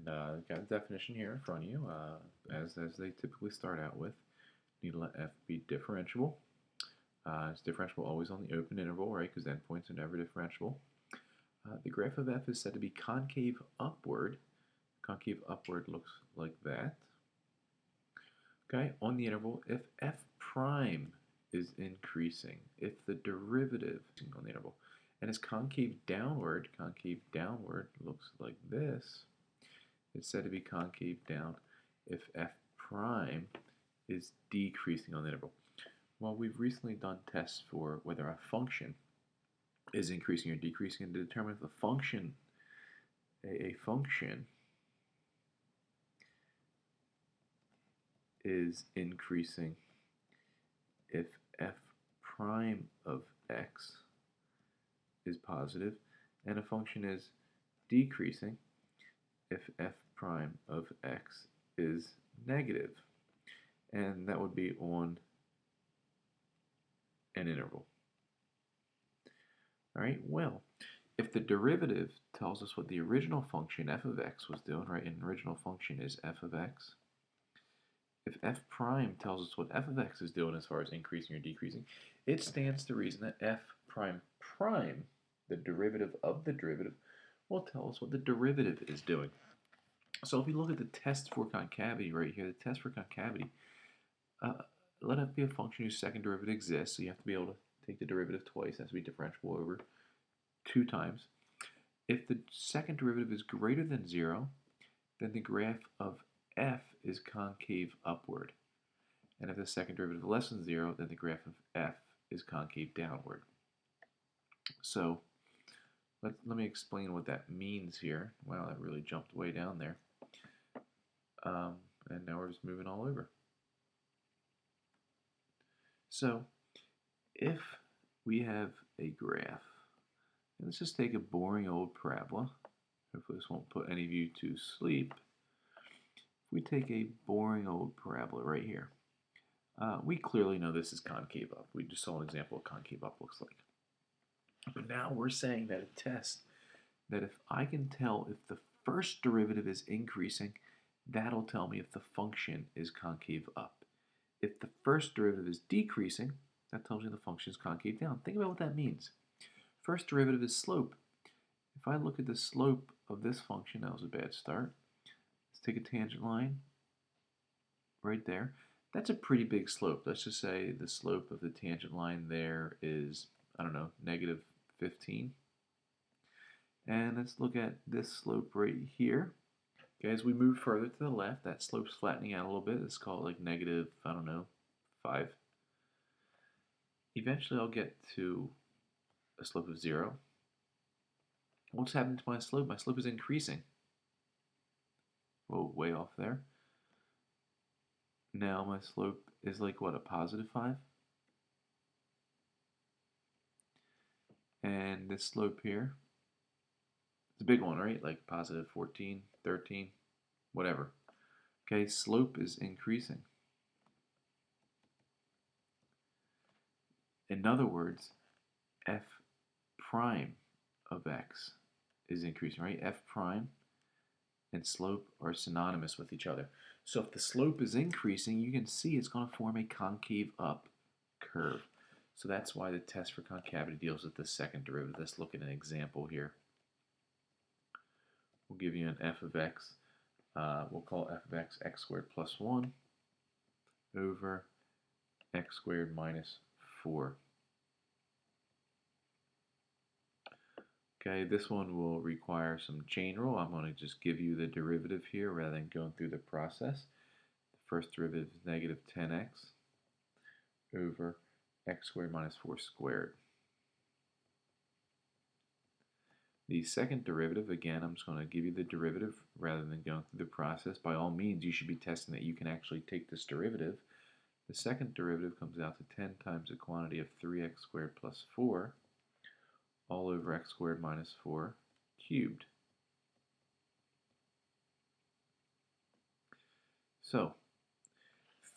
And got a definition here in front of you, as they typically start out with. You need to let f be differentiable. It's differentiable always on the open interval, right, because endpoints are never differentiable. The graph of f is said to be concave upward. Concave upward looks like that. Okay, on the interval, if f prime is increasing, if the derivative on the interval, and is concave downward looks like this, it's said to be concave down if f prime is decreasing on the interval. Well, we've recently done tests for whether a function is increasing or decreasing, and to determine if a function is increasing if f prime of x is positive, and a function is decreasing if f prime of x is negative. And that would be on an interval. All right, well, if the derivative tells us what the original function f of x was doing, right, and original function is f of x, if f prime tells us what f of x is doing as far as increasing or decreasing, it stands to reason that f prime prime, the derivative of the derivative, will tell us what the derivative is doing. So if we look at the test for concavity right here, the test for concavity, let f be a function whose second derivative exists, so you have to be able to take the derivative twice. It has to be differentiable over 2 times. If the second derivative is greater than 0, then the graph of f is concave upward. And if the second derivative is less than 0, then the graph of f is concave downward. So let me explain what that means here. Wow, that really jumped way down there. And now we're just moving all over. So if we have a graph, and let's just take a boring old parabola. Hopefully this won't put any of you to sleep. If we take a boring old parabola right here, we clearly know this is concave up. We just saw an example of what concave up looks like. But now we're saying that a test, that if I can tell if the first derivative is increasing, that'll tell me if the function is concave up. If the first derivative is decreasing, that tells me the function is concave down. Think about what that means. First derivative is slope. If I look at the slope of this function, that was a bad start. Let's take a tangent line right there. That's a pretty big slope. Let's just say the slope of the tangent line there is, I don't know, negative 15. And let's look at this slope right here. Okay, as we move further to the left, that slope's flattening out a little bit. Let's call it like negative, I don't know, 5. Eventually I'll get to a slope of 0. What's happening to my slope? My slope is increasing. Whoa, way off there. Now my slope is like what, a positive 5? And this slope here, it's a big one, right? Like positive 14, 13, whatever. Okay, slope is increasing. In other words, f prime of x is increasing, right? F prime and slope are synonymous with each other. So if the slope is increasing, you can see it's going to form a concave up curve. So that's why the test for concavity deals with the second derivative. Let's look at an example here. We'll give you an f of x. We'll call f of x x squared plus 1 over x squared minus 4. Okay, this one will require some chain rule. I'm going to just give you the derivative here rather than going through the process. The first derivative is negative 10x over x squared minus 4 squared. The second derivative, again, I'm just going to give you the derivative rather than going through the process. By all means, you should be testing that you can actually take this derivative. The second derivative comes out to 10 times the quantity of 3x squared plus 4 all over x squared minus 4 cubed. So,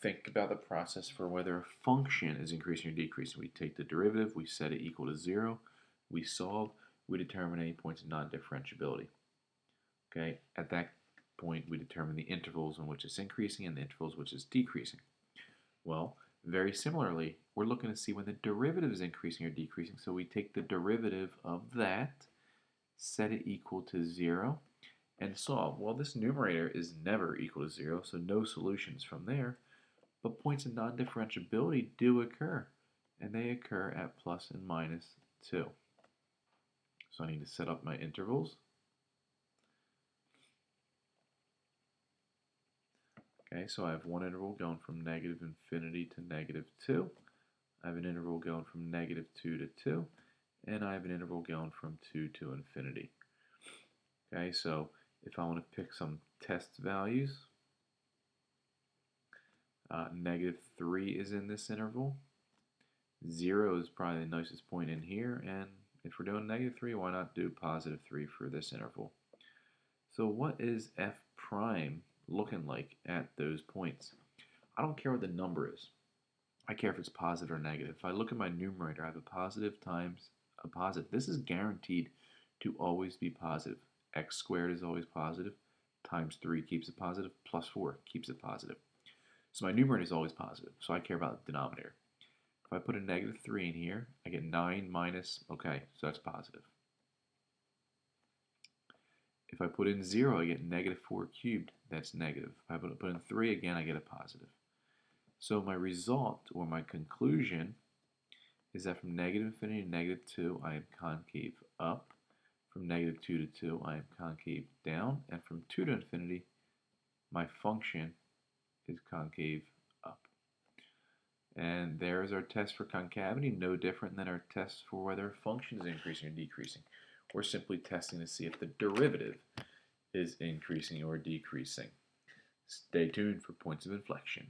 think about the process for whether a function is increasing or decreasing. We take the derivative, we set it equal to 0, we solve, we determine any points of non-differentiability. Okay, at that point, we determine the intervals in which it's increasing and the intervals which it's decreasing. Well, very similarly, we're looking to see when the derivative is increasing or decreasing. So we take the derivative of that, set it equal to 0, and solve. Well, this numerator is never equal to 0, so no solutions from there. But points of non-differentiability do occur, and they occur at plus and minus 2. So I need to set up my intervals. Okay, so I have one interval going from negative infinity to negative 2. I have an interval going from negative 2 to 2. And I have an interval going from 2 to infinity. Okay, so if I want to pick some test values, negative 3 is in this interval. 0 is probably the nicest point in here. And if we're doing negative 3, why not do positive 3 for this interval? So what is f prime looking like at those points? I don't care what the number is. I care if it's positive or negative. If I look at my numerator, I have a positive times a positive. This is guaranteed to always be positive. X squared is always positive. Times 3 keeps it positive. Plus 4 keeps it positive. So my numerator is always positive. So I care about the denominator. If I put a negative 3 in here, I get 9 minus, okay, so that's positive. If I put in 0, I get negative 4 cubed. That's negative. If I put in 3 again, I get a positive. So my result, or my conclusion, is that from negative infinity to negative 2, I am concave up. From negative 2 to 2, I am concave down. And from 2 to infinity, my function is concave up. And there's our test for concavity, no different than our test for whether a function is increasing or decreasing. We're simply testing to see if the derivative is increasing or decreasing. Stay tuned for points of inflection.